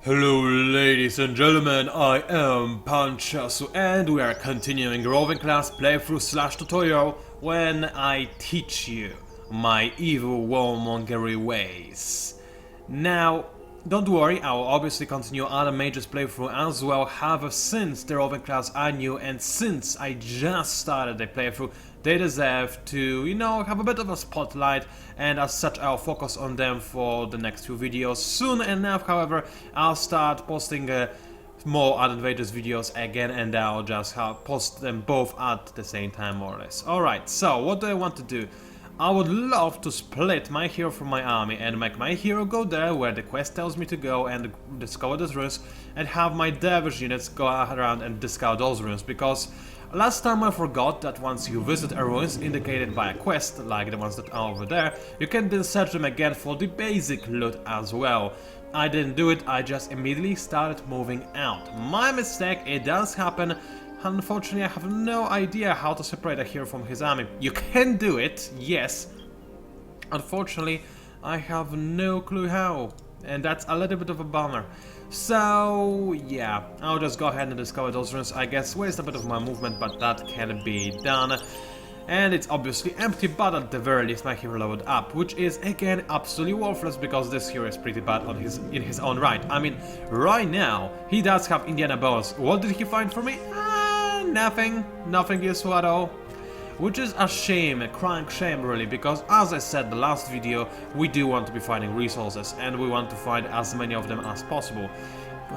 Hello ladies and gentlemen, I am PANCZASU and we are continuing Roving Clans playthrough / tutorial when I teach you my evil warmongery ways. Now, don't worry, I will obviously continue other mages playthrough as well. However, since the Roving Clans are new and since I just started the playthrough, they deserve to, have a bit of a spotlight, and as such I'll focus on them for the next few videos. Soon enough, however, I'll start posting more advantageous videos again, and I'll just post them both at the same time more or less. Alright, so what do I want to do? I would love to split my hero from my army and make my hero go there where the quest tells me to go and discover those runes, and have my dervish units go around and discover those runes, because last time I forgot that once you visit a ruins indicated by a quest, like the ones that are over there, you can then search them again for the basic loot as well. I didn't do it, I just immediately started moving out. My mistake, it does happen. Unfortunately, I have no idea how to separate a hero from his army. You can do it, yes. Unfortunately, I have no clue how, and that's a little bit of a bummer. So, yeah, I'll just go ahead and discover those runes, I guess, waste a bit of my movement, but that can be done. And it's obviously empty, but at the very least my hero leveled up, which is again absolutely worthless because this hero is pretty bad in his own right. I mean, right now, he does have Indiana bows. What did he find for me? Nothing useful at all. Which is a shame, a crying shame really, because as I said in the last video, we do want to be finding resources and we want to find as many of them as possible.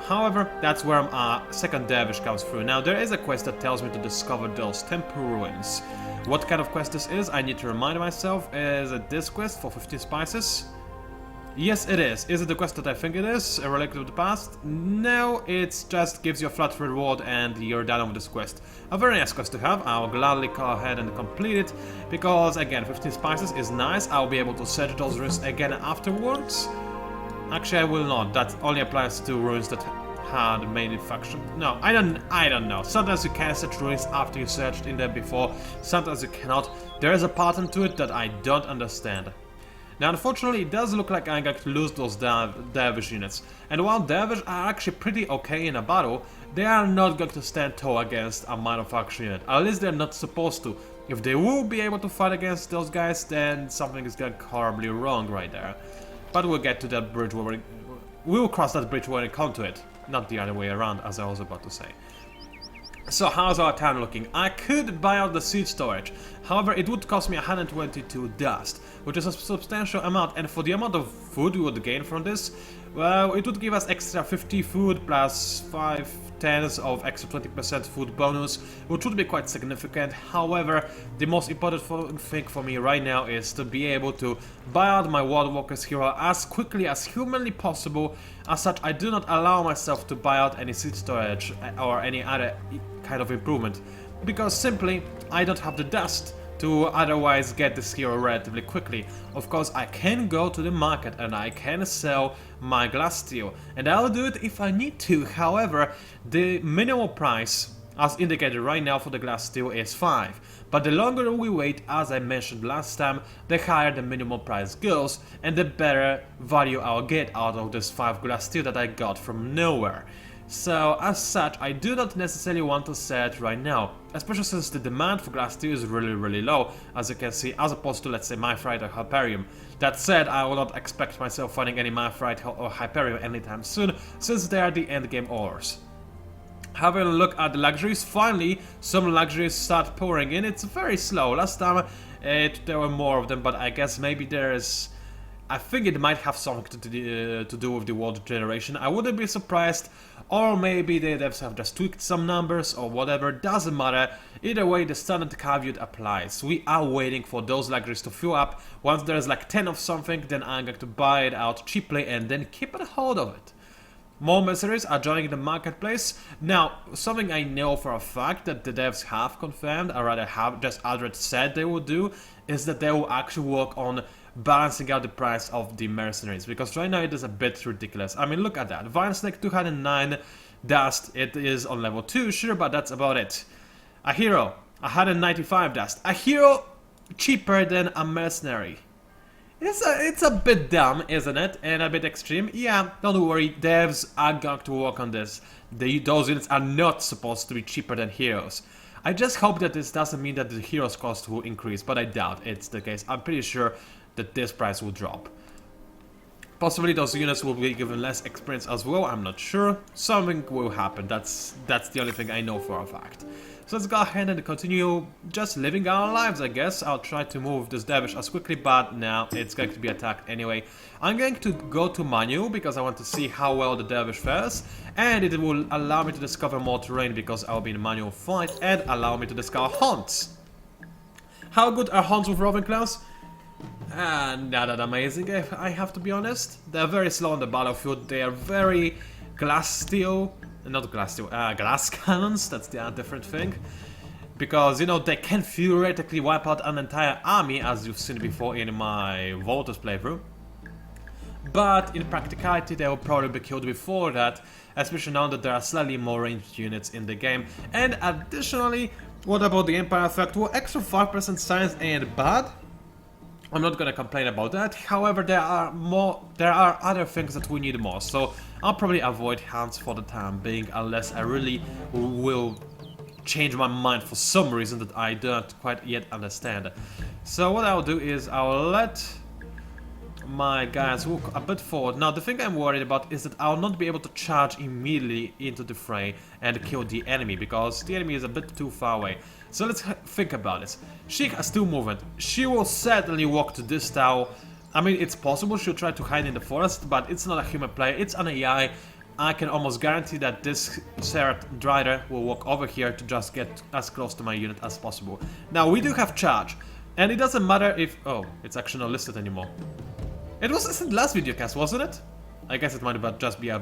However, that's where our second dervish comes through. Now there is a quest that tells me to discover those temple ruins. What kind of quest this is, I need to remind myself. Is it this quest for 15 spices? Yes, it is. Is it the quest that I think it is, related to the past? No, it just gives you a flat reward and you're done with this quest. A very nice quest to have. I'll gladly go ahead and complete it, because again, 15 spices is nice. I'll be able to search those ruins again afterwards. Actually, I will not. That only applies to ruins that had manufactured. No, I don't know. Sometimes you can search ruins after you searched in them before. Sometimes you cannot. There is a pattern to it that I don't understand. Now, unfortunately, it does look like I'm going to lose those dervish units. And while dervish are actually pretty okay in a battle, they are not going to stand tall against a manufactured unit. At least they're not supposed to. If they will be able to fight against those guys, then something is going horribly wrong right there. But we'll get to that bridge where we will cross that bridge when we come to it. Not the other way around, as I was about to say. So how's our town looking? I could buy out the seed storage, however it would cost me 122 dust, which is a substantial amount, and for the amount of food we would gain from this, well, it would give us extra 50 food plus 5/10 of extra 20% food bonus, which would be quite significant. However, the most important thing for me right now is to be able to buy out my World Walker's hero as quickly as humanly possible. As such, I do not allow myself to buy out any seed storage or any other kind of improvement, because simply I don't have the dust to otherwise get this hero relatively quickly. Of course, I can go to the market and I can sell my glass steel, and I'll do it if I need to. However, the minimal price, as indicated right now for the glass steel, is 5. But the longer we wait, as I mentioned last time, the higher the minimal price goes, and the better value I'll get out of this 5 glass steel that I got from nowhere. So, as such, I do not necessarily want to sell it right now, especially since the demand for glass steel is really low, as you can see, as opposed to, let's say, Mythrite or Hyperium. That said, I will not expect myself finding any Mythrite or Hyperium anytime soon, since they are the endgame ores. Having a look at the luxuries, finally, some luxuries start pouring in. It's very slow. Last time there were more of them, but I guess maybe there is... I think it might have something to do with the world generation. I wouldn't be surprised, or maybe the devs have just tweaked some numbers or whatever, doesn't matter. Either way, the standard caveat applies. We are waiting for those luxuries to fill up. Once there's like 10 of something, then I'm going to buy it out cheaply and then keep a hold of it. More mercenaries are joining the marketplace. Now, something I know for a fact that the devs have confirmed, or rather have just outright said they will do, is that they will actually work on balancing out the price of the mercenaries, because right now it is a bit ridiculous. I mean, look at that. Vine Snake 209 dust, it is on level 2, sure, but that's about it. A hero, 195 dust. A hero cheaper than a mercenary. It's a bit dumb, isn't it? And a bit extreme. Yeah, don't worry, devs are going to work on this. Those units are not supposed to be cheaper than heroes. I just hope that this doesn't mean that the heroes cost will increase, but I doubt it's the case. I'm pretty sure that this price will drop. Possibly those units will be given less experience as well, I'm not sure. Something will happen, that's the only thing I know for a fact. So let's go ahead and continue just living our lives, I guess. I'll try to move this dervish as quickly, but now it's going to be attacked anyway. I'm going to go to manual because I want to see how well the dervish fares, and it will allow me to discover more terrain because I'll be in manual fight, and allow me to discover hunts. How good are hunts with Roving Clans? Not that amazing, I have to be honest. They're very slow on the battlefield, they are very glass cannons, that's the different thing. Because, you know, they can theoretically wipe out an entire army, as you've seen before in my Voltus playthrough. But in practicality, they will probably be killed before that, especially now that there are slightly more ranged units in the game. And additionally, what about the Empire effect? Well, extra 5% science ain't bad. I'm not gonna complain about that. However, there are other things that we need more. So I'll probably avoid hunts for the time being, unless I really will change my mind for some reason that I don't quite yet understand. So what I'll do is I'll let my guys walk a bit forward. Now the thing I'm worried about is that I'll not be able to charge immediately into the fray and kill the enemy, because the enemy is a bit too far away. So let's think about this. She has still movement. She will certainly walk to this tower. I mean, it's possible she'll try to hide in the forest, but it's not a human player, it's an AI. I can almost guarantee that this Seraph Drider will walk over here to just get as close to my unit as possible. Now, we do have charge, and it doesn't matter if... Oh, it's actually not listed anymore. It was in the last video cast, wasn't it? I guess it might just be a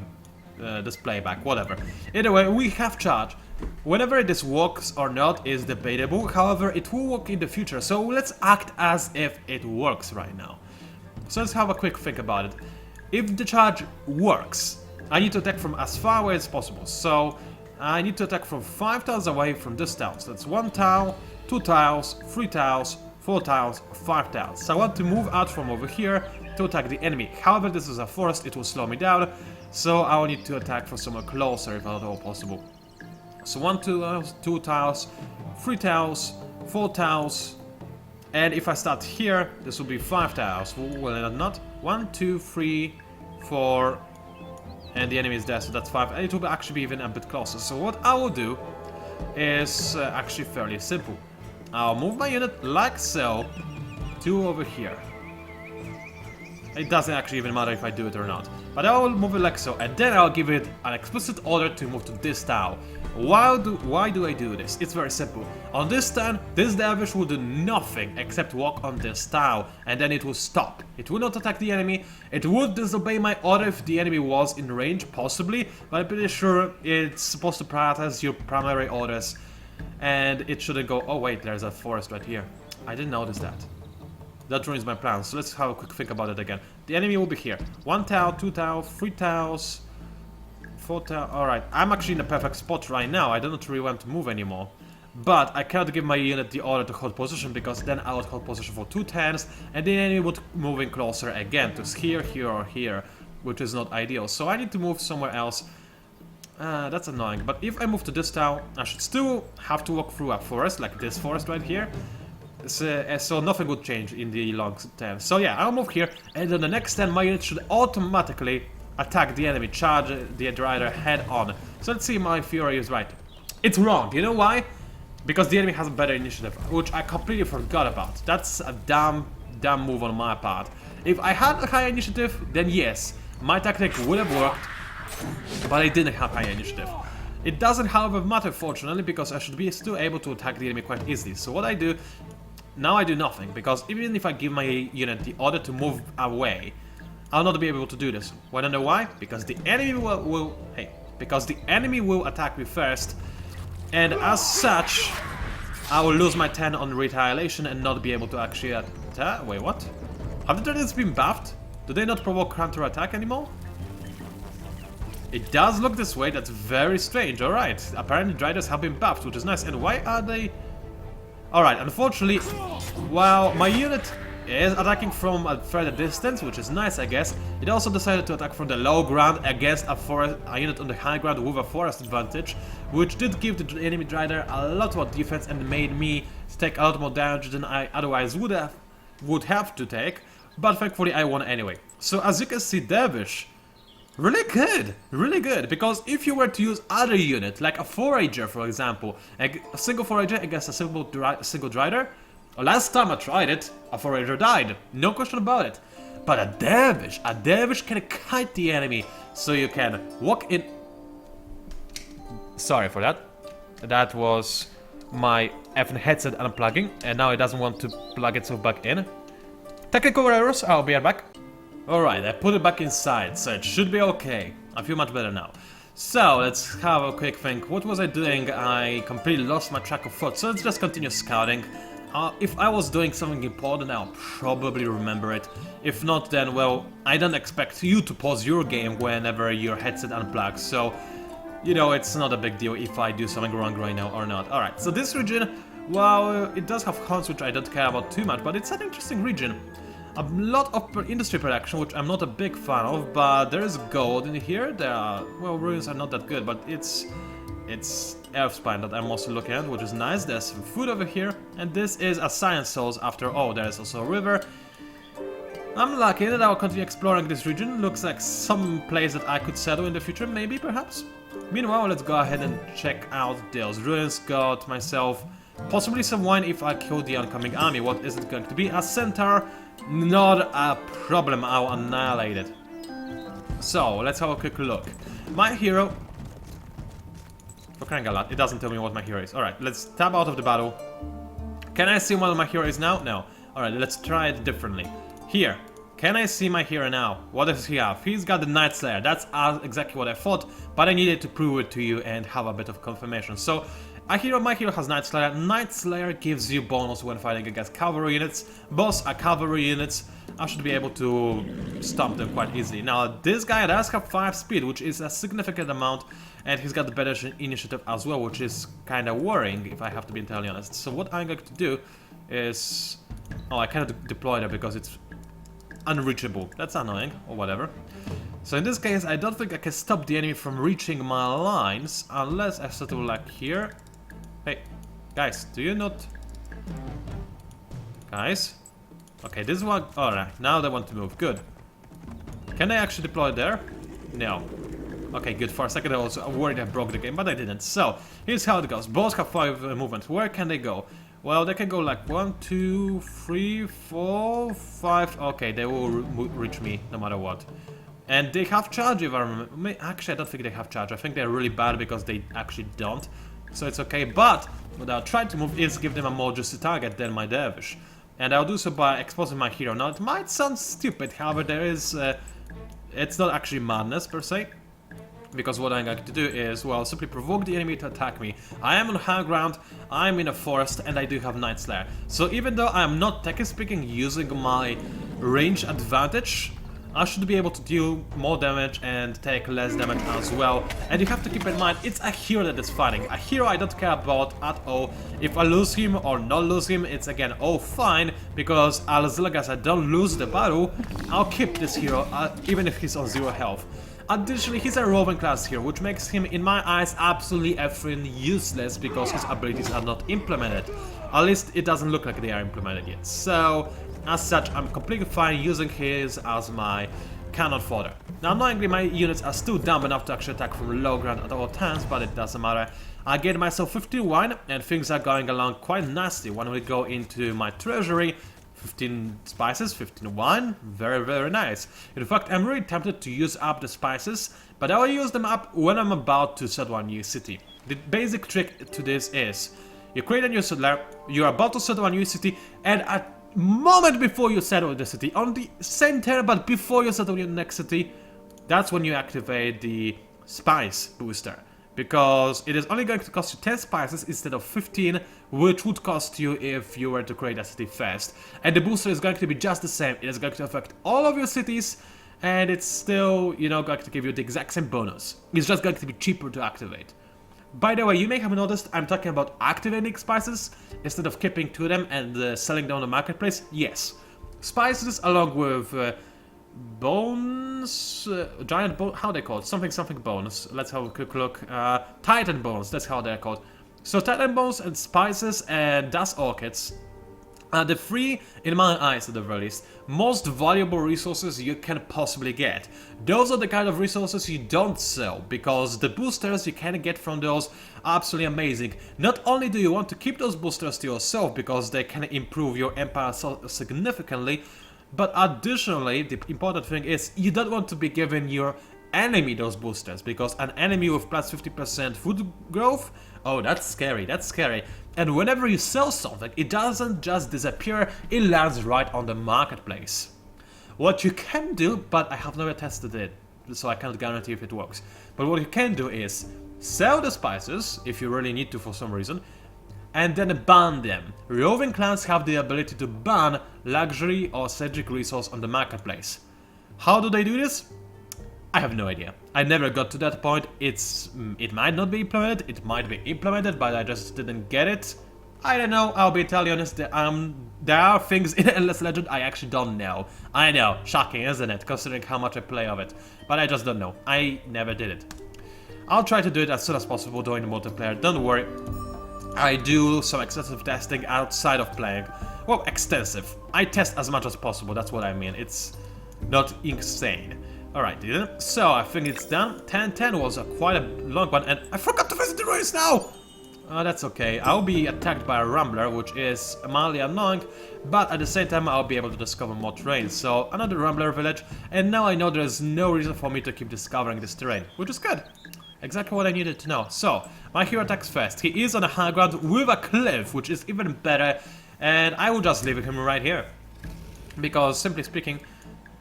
display back, whatever. Anyway, we have charge. Whenever this works or not is debatable, however, it will work in the future, so let's act as if it works right now. So let's have a quick think about it. If the charge works, I need to attack from as far away as possible, so I need to attack from 5 tiles away from this tile. So that's 1 tile, 2 tiles, 3 tiles, 4 tiles, 5 tiles. So I want to move out from over here to attack the enemy. However, this is a forest, it will slow me down, so I will need to attack from somewhere closer if at all possible. So 1 tiles, 2 tiles, 3 tiles, 4 tiles, and if I start here, this will be 5 tiles. Will it not? 1, 2, 3, 4, and the enemy is there, so that's 5. And it will actually be even a bit closer. So what I will do is actually fairly simple. I'll move my unit like so to over here. It doesn't actually even matter if I do it or not. But I will move it like so, and then I'll give it an explicit order to move to this tile. Why do I do this? It's very simple. On this turn, this dervish will do nothing except walk on this tile, and then it will stop. It will not attack the enemy. It would disobey my order if the enemy was in range, possibly, but I'm pretty sure it's supposed to prioritize your primary orders, and it shouldn't go... Oh wait, there's a forest right here. I didn't notice that. That ruins my plans, so let's have a quick think about it again. The enemy will be here. 1 tile, 2 tiles, 3 tiles, 4 tiles. Alright, I'm actually in the perfect spot right now. I don't really want to move anymore. But I cannot give my unit the order to hold position, because then I would hold position for 2 turns, and the enemy would move in closer again to here, here, or here, which is not ideal. So I need to move somewhere else. That's annoying. But if I move to this tile, I should still have to walk through a forest, like this forest right here. So nothing would change in the long term. So yeah, I'll move here, and on the next turn my unit should automatically attack the enemy, charge the Drider head on. So let's see if my theory is right. It's wrong, you know why? Because the enemy has a better initiative, which I completely forgot about. That's a dumb move on my part. If I had a higher initiative, then yes, my tactic would have worked, but I didn't have higher initiative. It doesn't, however, matter, fortunately, because I should be still able to attack the enemy quite easily. So what I do... Now I do nothing, because even if I give my unit the order to move away, I'll not be able to do this. Wanna know why? Because the enemy because the enemy will attack me first, and as such, I will lose my 10 on retaliation and not be able to actually attack. Wait, what? Have the turrets been buffed? Do they not provoke counter-attack anymore? It does look this way, that's very strange, alright. Apparently Driders have been buffed, which is nice. And why are they... Alright, unfortunately, while my unit is attacking from a further distance, which is nice, I guess. It also decided to attack from the low ground against a unit on the high ground with a forest advantage, which did give the enemy rider a lot more defense and made me take a lot more damage than I otherwise would have to take. But thankfully I won anyway. So as you can see, Dervish, really good, because if you were to use other unit, like a forager for example, a single forager against a single rider, last time I tried it, a forager died, no question about it. But a dervish can kite the enemy, so you can walk in... Sorry for that. That was my effing headset unplugging, and now it doesn't want to plug itself back in. Technical errors, I'll be right back. Alright, I put it back inside, so it should be okay. I feel much better now. So, let's have a quick think. What was I doing? I completely lost my track of thought, so let's just continue scouting. If I was doing something important, I'll probably remember it. If not, then, well, I don't expect you to pause your game whenever your headset unplugs, so... You know, it's not a big deal if I do something wrong right now or not. Alright, so this region, well, it does have cons which I don't care about too much, but it's an interesting region. A lot of industry production, which I'm not a big fan of, but there is gold in here. There are, well, ruins are not that good, but it's Earth Spine that I'm also looking at, which is nice. There's some food over here, and this is a Science Souls after all. There's also a river. I'm lucky that I'll continue exploring this region. Looks like some place that I could settle in the future, maybe, perhaps. Meanwhile, let's go ahead and check out those ruins. Got myself possibly some wine if I kill the oncoming army. What is it going to be? A centaur? Not a problem, I'll annihilate it. So, let's have a quick look. My hero... For crying out loud, it doesn't tell me what my hero is. Alright, let's tab out of the battle. Can I see what my hero is now? No. Alright, let's try it differently. Here. Can I see my hero now? What does he have? He's got the Night Slayer. That's exactly what I thought, but I needed to prove it to you and have a bit of confirmation. So, my hero has Night Slayer. Night Slayer gives you bonus when fighting against cavalry units. Boss are cavalry units. I should be able to stomp them quite easily. Now, this guy does have 5 speed, which is a significant amount, and he's got the better initiative as well, which is kind of worrying, if I have to be entirely honest. So what I'm going to do is... Oh, I cannot deploy there because it's unreachable. That's annoying, or whatever. So in this case, I don't think I can stop the enemy from reaching my lines, unless I settle like here. Hey, guys, do you not... Guys? Okay, this one... Alright, now they want to move. Good. Can I actually deploy there? No. Okay, good. For a second I was worried I broke the game, but I didn't. So, here's how it goes. Both have 5 movements. Where can they go? Well, they can go like 1, 2, 3, 4, 5... Okay, they will reach me no matter what. And they have charge if I remember. Actually, I don't think they have charge. I think they're really bad because they actually don't. So it's okay, but what I'll try to move is give them a more juicy target than my dervish. And I'll do so by exposing my hero. Now, it might sound stupid, however, there is... it's not actually madness, per se. Because what I'm going to do is, well, simply provoke the enemy to attack me. I am on high ground, I'm in a forest, and I do have Night Slayer. So even though I am not, technically speaking, using my range advantage, I should be able to deal more damage and take less damage as well. And you have to keep in mind, it's a hero that is fighting. A hero I don't care about at all. If I lose him or not lose him, it's again all fine, because as long as I don't lose the battle, I'll keep this hero, even if he's on 0 health. Additionally, he's a Roving Clans hero, which makes him, in my eyes, absolutely effing useless because his abilities are not implemented. At least it doesn't look like they are implemented yet. So, as such, I'm completely fine using his as my cannon fodder. Now, annoyingly, my units are still dumb enough to actually attack from low ground at all times, but it doesn't matter. I gained myself 15 wine, and things are going along quite nicely. When we go into my treasury, 15 spices, 15 wine, very, very nice. In fact, I'm really tempted to use up the spices, but I will use them up when I'm about to settle a new city. The basic trick to this is, you create a new settler, you're about to settle a new city, and at moment before you settle the city, on the same turn but before you settle your next city, that's when you activate the spice booster. Because it is only going to cost you 10 spices instead of 15, which would cost you if you were to create a city first. And the booster is going to be just the same. It is going to affect all of your cities, and it's still, you know, going to give you the exact same bonus. It's just going to be cheaper to activate. By the way, you may have noticed I'm talking about activating spices instead of keeping to them and selling them on the marketplace. Yes. spices along with bones, giant bone, how they called? Something bones. Let's have a quick look. Titan bones, that's how they're called. So titan bones and spices and dust orchids are the three, in my eyes at the very least, most valuable resources you can possibly get. Those are the kind of resources you don't sell, because the boosters you can get from those are absolutely amazing. Not only do you want to keep those boosters to yourself, because they can improve your empire so significantly, but additionally, the important thing is, you don't want to be giving your enemy those boosters, because an enemy with plus 50% food growth, oh, that's scary, that's scary. And whenever you sell something, it doesn't just disappear, it lands right on the marketplace. What you can do, but I have never tested it, so I can't guarantee if it works. But what you can do is sell the spices, if you really need to for some reason, and then ban them. Roving clans have the ability to ban luxury or strategic resource on the marketplace. How do they do this? I have no idea. I never got to that point. It might not be implemented, it might be implemented, but I just didn't get it. I don't know, I'll be entirely honest, there are things in Endless Legend I actually don't know. I know, shocking, isn't it, considering how much I play of it. But I just don't know. I never did it. I'll try to do it as soon as possible during the multiplayer, don't worry. I do some excessive testing outside of playing. Well, extensive. I test as much as possible, that's what I mean. It's not insane. Alright, so I think it's done. 10-10 was quite a long one, and I forgot to visit the ruins now! Oh, that's okay. I'll be attacked by a Rambler, which is mildly annoying, but at the same time I'll be able to discover more terrain. So, another Rambler village, and now I know there's no reason for me to keep discovering this terrain, which is good. Exactly what I needed to know. So, my hero attacks first. He is on a high ground with a cliff, which is even better, and I will just leave him right here. Because, simply speaking,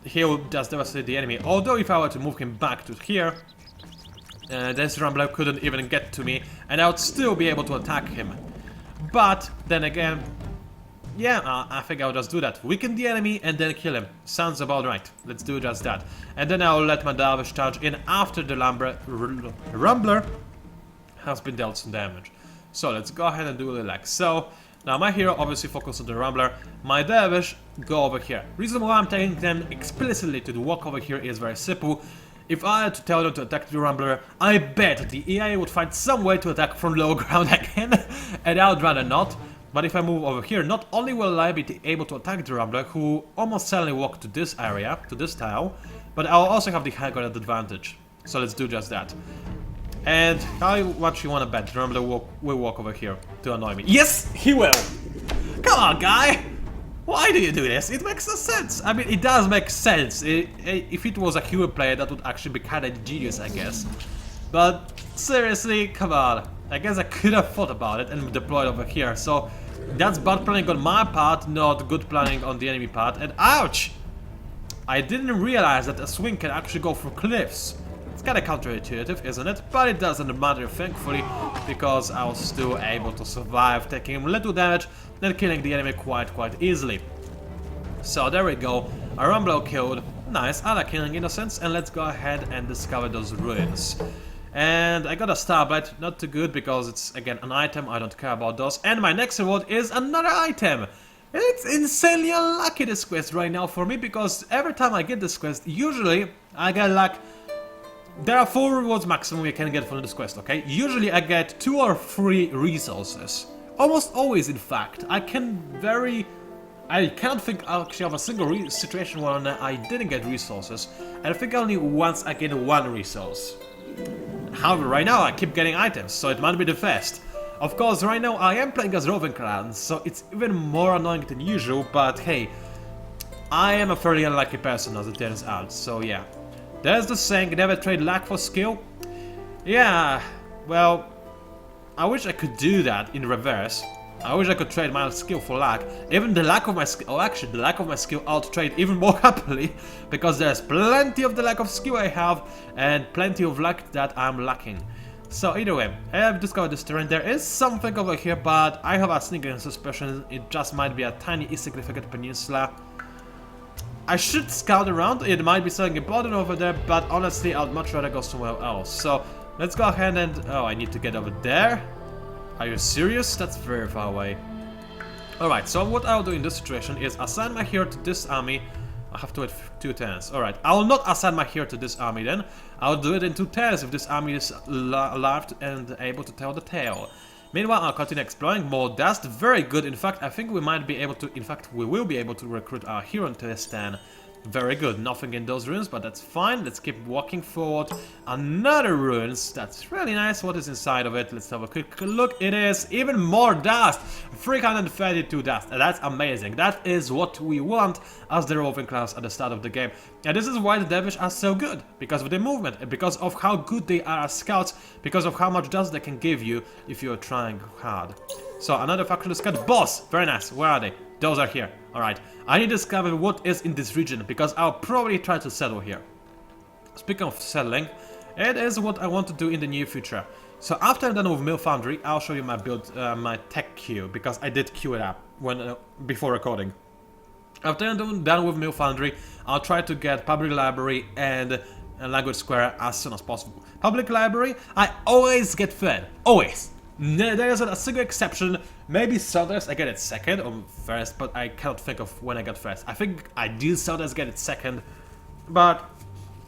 he'll just devastate the enemy. Although if I were to move him back to here, this Rambler couldn't even get to me, and I would still be able to attack him. But, then again, yeah, I think I'll just do that. Weaken the enemy and then kill him. Sounds about right. Let's do just that. And then I'll let my Dervish charge in after the Rambler has been dealt some damage. So let's go ahead and do a little like so. Now my hero obviously focus on the Rambler, my Dervish go over here. Reason why I'm telling them explicitly to walk over here is very simple. If I had to tell them to attack the Rambler, I bet the AI would find some way to attack from low ground again, and I would rather not. But if I move over here, not only will I be able to attack the Rambler, who almost certainly walked to this area, to this tile, but I'll also have the high ground advantage. So let's do just that. And how much you want to bet the Rambler will walk over here to annoy me? Yes, he will! Come on, guy! Why do you do this? It makes no sense. I mean, it does make sense. If it was a human player, that would actually be kind of genius, I guess. But seriously, come on. I guess I could have thought about it and deployed over here. So that's bad planning on my part, not good planning on the enemy part. And ouch! I didn't realize that a swing can actually go through cliffs. It's kind of counterintuitive, isn't it? But it doesn't matter, thankfully, because I was still able to survive, taking little damage and killing the enemy quite easily. So there we go, a Rambler killed. Nice, other killing in a sense, and let's go ahead and discover those ruins. And I got a Starblight, not too good because it's again an item, I don't care about those. And my next reward is another item. It's insanely unlucky this quest right now for me, because every time I get this quest, usually I get like... There are 4 rewards maximum you can get from this quest, okay? Usually I get 2 or 3 resources. Almost always, in fact. I can't think actually of a single situation where I didn't get resources. And I think only once I get 1 resource. However, right now I keep getting items, so it might be the first. Of course, right now I am playing as Roving Clans, so it's even more annoying than usual, but hey, I am a fairly unlucky person as it turns out, so yeah. There's the saying, never trade luck for skill. Yeah, well, I wish I could do that in reverse. I wish I could trade my skill for luck. Even the lack of my skill, oh actually the lack of my skill I'll trade even more happily, because there's plenty of the lack of skill I have and plenty of luck that I'm lacking. So either way, I have discovered this terrain. There is something over here, but I have a sneaking suspicion it just might be a tiny insignificant peninsula. I should scout around, it might be something important over there, but honestly I'd much rather go somewhere else. So let's go ahead and... oh, I need to get over there? Are you serious? That's very far away. Alright, so what I'll do in this situation is assign my hero to this army. I have to wait 2 turns. Alright, I will not assign my hero to this army then. I'll do it in 2 turns if this army is alive and able to tell the tale. Meanwhile, I'll continue exploring more dust. Very good. In fact, I think we might be able to... In fact, we will be able to recruit our hero into this stand. Very good. Nothing in those ruins, but that's fine. Let's keep walking forward. Another ruins. That's really nice. What is inside of it? Let's have a quick look. It is even more dust. 332 dust. That's amazing. That is what we want as the Roving Clans at the start of the game. And this is why the Dervish are so good. Because of the movement. Because of how good they are as scouts. Because of how much dust they can give you if you're trying hard. So another faction to scout. Boss! Very nice. Where are they? Those are here. Alright. I need to discover what is in this region, because I'll probably try to settle here. Speaking of settling, it is what I want to do in the near future. So after I'm done with Mill Foundry, I'll show you my build, my tech queue, because I did queue it up when before recording. After I'm done with Mill Foundry, I'll try to get Public Library and Language Square as soon as possible. Public Library, I always get fed. Always. There isn't a single exception. Maybe Solders I get it second or first, but I cannot think of when I got first. I think Ideal Solders get it second, but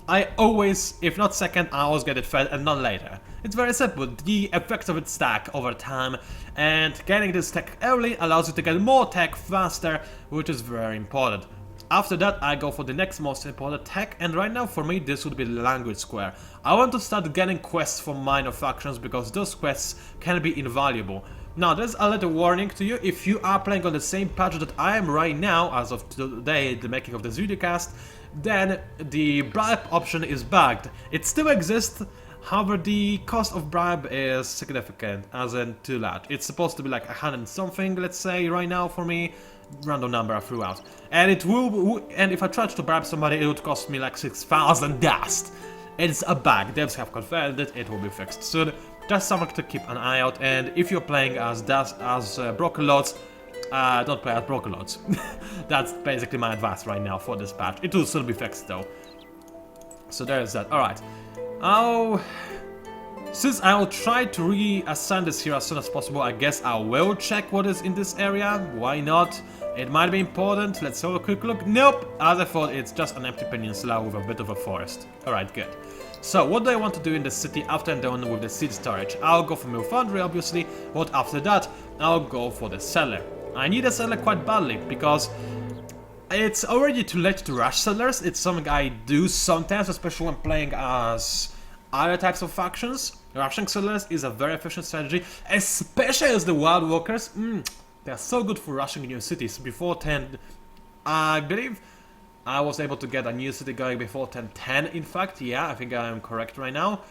I always, if not second, I always get it third and not later. It's very simple. The effects of it stack over time, and getting this tech early allows you to get more tech faster, which is very important. After that, I go for the next most important tech, and right now for me this would be the Language Square. I want to start getting quests from minor factions because those quests can be invaluable. Now, there's a little warning to you. If you are playing on the same patch that I am right now, as of today, the making of this videocast, then the bribe option is bugged. It still exists, however the cost of bribe is significant, as in too large. It's supposed to be like 100 something, let's say, right now for me. Random number I threw out. And it will, and if I tried to bribe somebody, it would cost me like 6,000 dust. It's a bug. Devs have confirmed it. It will be fixed soon. Just something to keep an eye out. And if you're playing as Broken Lords, don't play as Broken Lords. That's basically my advice right now for this patch. It will still be fixed though. So there's that. All right. Since I will try to reassign this here as soon as possible, I guess I will check what is in this area. Why not? It might be important. Let's have a quick look. Nope! As I thought, it's just an empty peninsula with a bit of a forest. Alright, good. So, what do I want to do in the city after I'm done with the seed storage? I'll go for Mill Foundry, obviously, but after that, I'll go for the cellar. I need a cellar quite badly, because it's already too late to rush cellars. It's something I do sometimes, especially when playing as other types of factions. Rushing cellars is a very efficient strategy, especially as the Wild Walkers. They're so good for rushing new cities. Before 10, I believe I was able to get a new city going before 1010, in fact. Yeah, I think I am correct right now.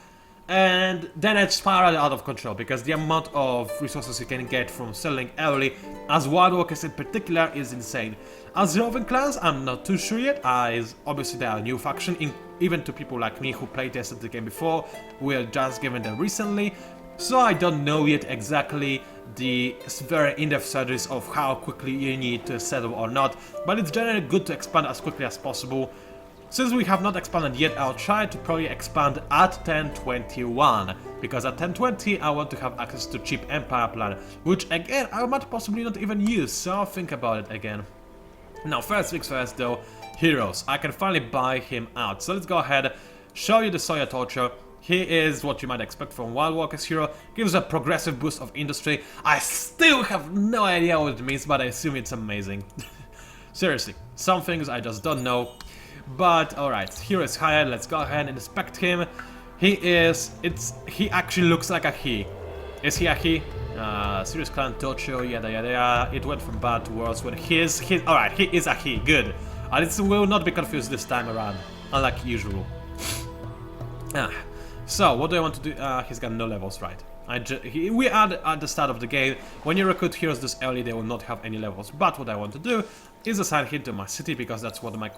And then it spiraled out of control, because the amount of resources you can get from selling early, as Wild Walkers in particular, is insane. As Roving Clans, I'm not too sure yet, as obviously they are a new faction, even to people like me who playtested the game before. We're just given them recently, so I don't know yet exactly the very in-depth strategies of how quickly you need to settle or not, but it's generally good to expand as quickly as possible. Since we have not expanded yet, I'll try to probably expand at 1021, because at 1020 I want to have access to cheap Empire plan, which again I might possibly not even use, so I'll think about it again. Now first things first though, heroes. I can finally buy him out, so let's go ahead, show you the Sawyer Torture. He is what you might expect from Wild Walkers hero, gives a progressive boost of industry. I still have no idea what it means, but I assume it's amazing. Seriously, some things I just don't know. But alright, hero is hired, let's go ahead and inspect him. He actually looks like a he. Is he a he? Serious clan, Tocho, yada yada yada. It went from bad to worse when alright, he is a he, good. It will not be confused this time around, unlike usual. So, what do I want to do? He's got no levels, right. We are at the start of the game. When you recruit heroes this early, they will not have any levels. But what I want to do is assign him to my city, because that's what my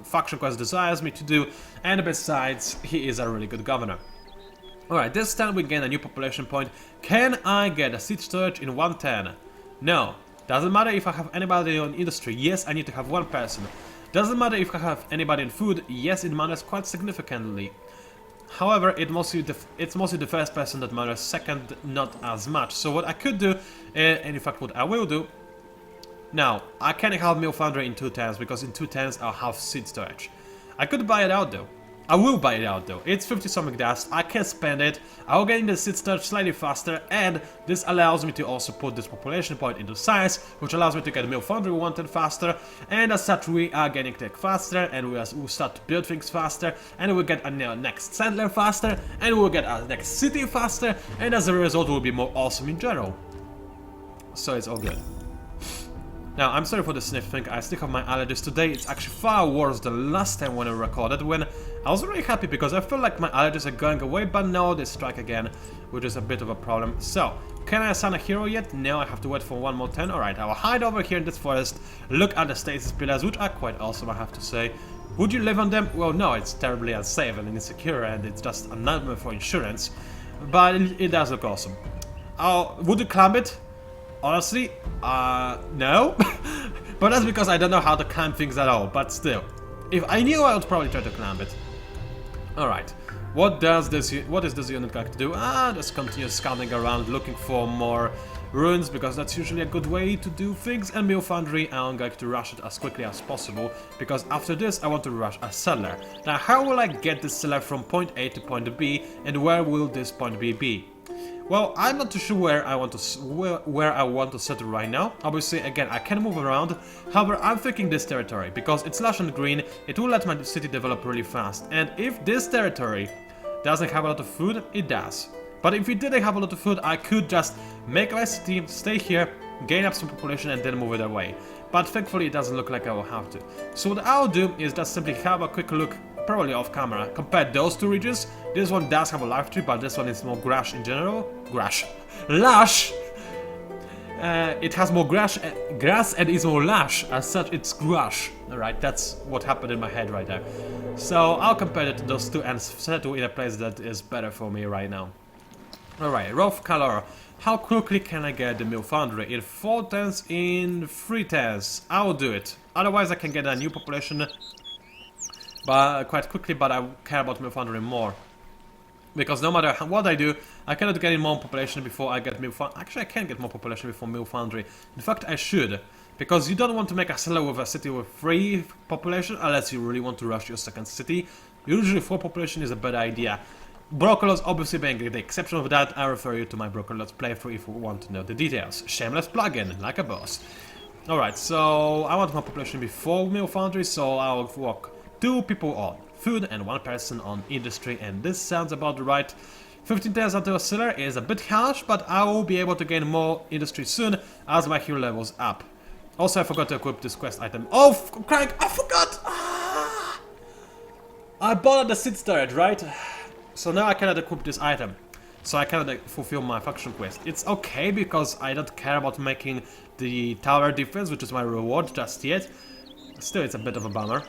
faction quest desires me to do. And besides, he is a really good governor. Alright, this time we gain a new population point. Can I get a seed storage in 110? No. Doesn't matter if I have anybody on industry. Yes, I need to have one person. Doesn't matter if I have anybody in food. Yes, it matters quite significantly. However, it's mostly the first person that matters, second not as much. So what I could do, and in fact what I will do, Now, I can't have Mill Foundry in 2 turns, because in 2 turns I'll have seed storage. I could buy it out though. I will buy it out though. It's 50 something dust, I can spend it, I'll get the seed storage slightly faster, and this allows me to also put this population point into science, which allows me to get Mill Foundry wanted faster, and as such we are getting tech faster, and we'll start to build things faster, and we'll get our next settler faster, and we'll get our next city faster, and as a result we'll be more awesome in general. So it's all good. Now, I'm sorry for the sniffing, I still have my allergies today. It's actually far worse than last time when I recorded, when I was really happy because I feel like my allergies are going away, but no, they strike again, which is a bit of a problem. So, can I assign a hero yet? No, I have to wait for one more turn. Alright, I'll hide over here in this forest, look at the stasis pillars, which are quite awesome, I have to say. Would you live on them? Well, no, it's terribly unsafe and insecure, and it's just a nightmare for insurance, but it does look awesome. Would you climb it? Honestly, no. But that's because I don't know how to climb things at all, but still. If I knew, I would probably try to climb it. Alright, what is this unit going to do? Just continue scouting around, looking for more ruins, because that's usually a good way to do things, and Mill Foundry, I'm going to rush it as quickly as possible, because after this I want to rush a settler. Now, how will I get this settler from point A to point B, and where will this point B be? Well, I'm not too sure where I want to settle right now. Obviously, again, I can move around. However, I'm thinking this territory, because it's lush and green, it will let my city develop really fast. And if this territory doesn't have a lot of food, it does. But if it didn't have a lot of food, I could just make my city, stay here, gain up some population, and then move it away. But thankfully, it doesn't look like I will have to. So what I'll do is just simply have a quick look, probably off camera, compare those two regions. This one does have a life tree, but this one is more grass in general. Lush! It has more grass and is more lush, as such it's grass. Alright, that's what happened in my head right there. So I'll compare it to those two and settle in a place that is better for me right now. Alright, rough color. How quickly can I get the Mill Foundry? In 4 turns, in 3 turns. I will do it. Otherwise I can get a new population quite quickly, but I care about Mill Foundry more. Because no matter what I do, I cannot get in more population before I get Mill Foundry. Actually, I can get more population before Mill Foundry. In fact, I should. Because you don't want to make a settler with a city with 3 population, unless you really want to rush your second city. Usually 4 population is a better idea. Brocolos obviously being the exception of that. I refer you to my Brocolos playthrough if you want to know the details. Shameless plugin, like a boss. Alright, so I want my population before Mill Foundry, so I'll walk 2 people on food and 1 person on industry, and this sounds about right. 15 turns onto a settler is a bit harsh, but I will be able to gain more industry soon as my hero levels up. Also, I forgot to equip this quest item. Oh, Craig, I forgot! I bought the seed storage, right? So now I cannot equip this item. So I cannot fulfill my faction quest. It's okay, because I don't care about making the tower defense, which is my reward, just yet. Still, it's a bit of a bummer.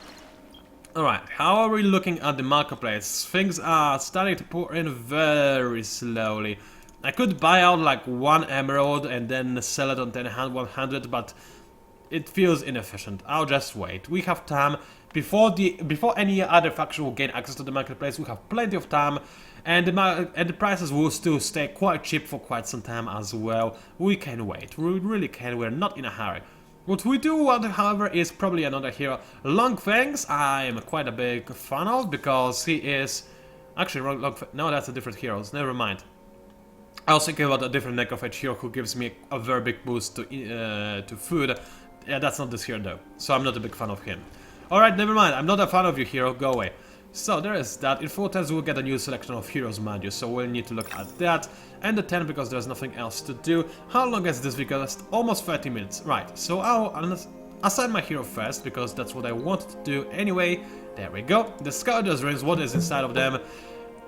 Alright, how are we looking at the marketplace? Things are starting to pour in very slowly. I could buy out like 1 emerald and then sell it on 100, but it feels inefficient. I'll just wait. We have time. Before any other faction will gain access to the marketplace, we have plenty of time, and the prices will still stay quite cheap for quite some time as well. We can wait. We really can. We're not in a hurry. What we do want, however, is probably another hero. Longfangs, I am quite a big fan of, because he is... Actually, no, that's a different hero, never mind. I was thinking about a different necrophage hero who gives me a very big boost to food. Yeah, that's not this hero though, so I'm not a big fan of him. Alright, never mind, I'm not a fan of you, hero, go away. So there is that. In 4 turns we'll get a new selection of heroes, mind you, so we'll need to look at that. And the 10 because there's nothing else to do. How long has this video? Almost 30 minutes. Right, so I'll assign my hero first, because that's what I wanted to do anyway. There we go. The Scourger's Rings, what is inside of them?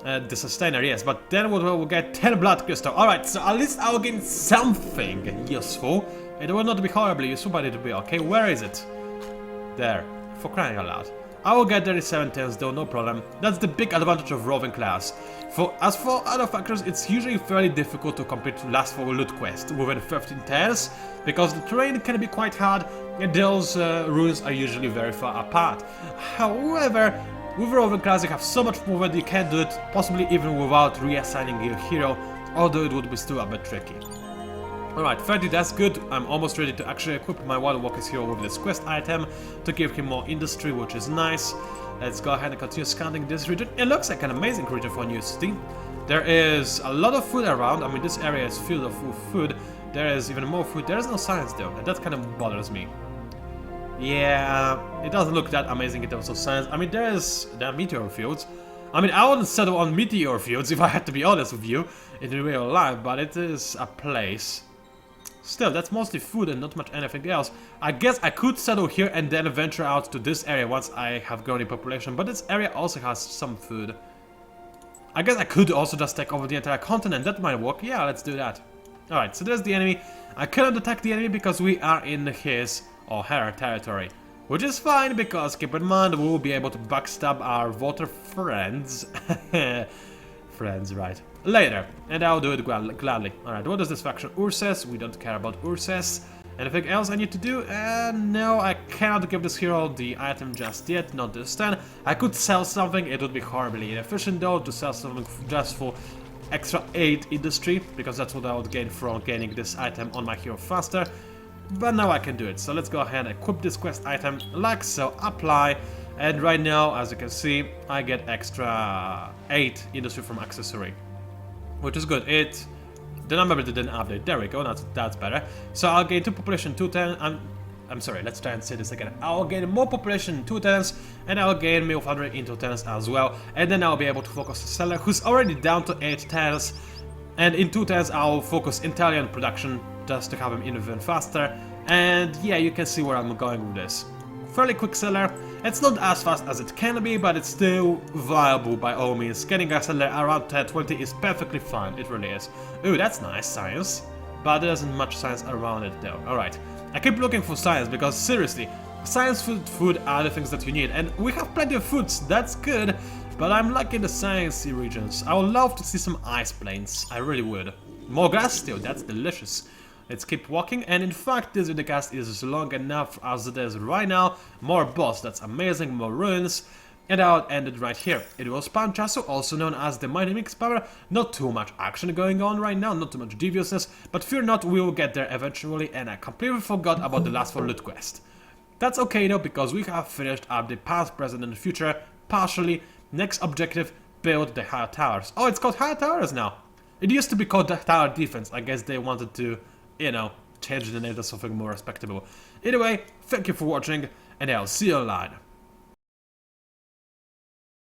The Sustainer, yes, but then we'll get 10 Blood Crystal. Alright, so at least I'll gain something useful. It will not be horribly useful, but it will be okay. Where is it? There. For crying out loud. I will get there in 7 turns though, no problem. That's the big advantage of Roving Clans. As for other factors, it's usually fairly difficult to complete last for loot quest within 15 turns, because the terrain can be quite hard and those ruins are usually very far apart. However, with Roving Clans you have so much more that you can do it, possibly even without reassigning your hero, although it would be still a bit tricky. Alright, 30, that's good. I'm almost ready to actually equip my Wild Walker's hero with this quest item to give him more industry, which is nice. Let's go ahead and continue scanning this region. It looks like an amazing region for a new city. There is a lot of food around. I mean, this area is filled with food. There is even more food. There is no science though, and that kind of bothers me. Yeah, it doesn't look that amazing in terms of science. I mean, there are meteor fields. I mean, I wouldn't settle on meteor fields if I had to be honest with you in real life, but it is a place. Still, that's mostly food and not much anything else. I guess I could settle here and then venture out to this area once I have grown in population, but this area also has some food. I guess I could also just take over the entire continent. That might work. Yeah, let's do that. Alright, so there's the enemy. I cannot attack the enemy because we are in his or her territory. Which is fine, because keep in mind we will be able to backstab our water friends. Friends, right. Later. And I'll do it gladly. Alright, what does this faction Urses? We don't care about Urses. Anything else I need to do? No, I cannot give this hero the item just yet, not this turn. I could sell something, it would be horribly inefficient though to sell something just for extra 8 industry, because that's what I would gain from gaining this item on my hero faster. But now I can do it, so let's go ahead and equip this quest item like so, apply, and right now, as you can see, I get extra 8 industry from accessory, which is good. The number didn't update, there we go, that's better. So I'll gain 2 population, 2 turns, I'm sorry, let's try and say this again. I'll gain more population in 2 turns, and I'll gain meal foundry in 2 turns as well, and then I'll be able to focus the seller, who's already down to 8 turns, and in 2 turns I'll focus entirely on production, just to have him even faster. And yeah, you can see where I'm going with this. Fairly quick seller. It's not as fast as it can be, but it's still viable by all means. Getting a seller around 10-20 is perfectly fine, it really is. Ooh, that's nice, science. But there isn't much science around it though. Alright, I keep looking for science because seriously, science food are the things that you need. And we have plenty of foods, that's good. But I'm lacking the sciencey regions. I would love to see some ice plains, I really would. More grass still, that's delicious. Let's keep walking, and in fact this vidcast is long enough as it is right now. More boss, that's amazing, more ruins, and I'll end it right here. It was PANCZASU, also known as the Mighty Mix Power. Not too much action going on right now, not too much deviousness, but fear not, we will get there eventually, and I completely forgot about the last 4 loot quest. That's okay though, because we have finished up the past, present, and future, partially. Next objective, build the higher towers. Oh, it's called higher towers now. It used to be called the tower defense. I guess they wanted to, you know, change the name to something more respectable. Either way, thank you for watching, and I'll see you online.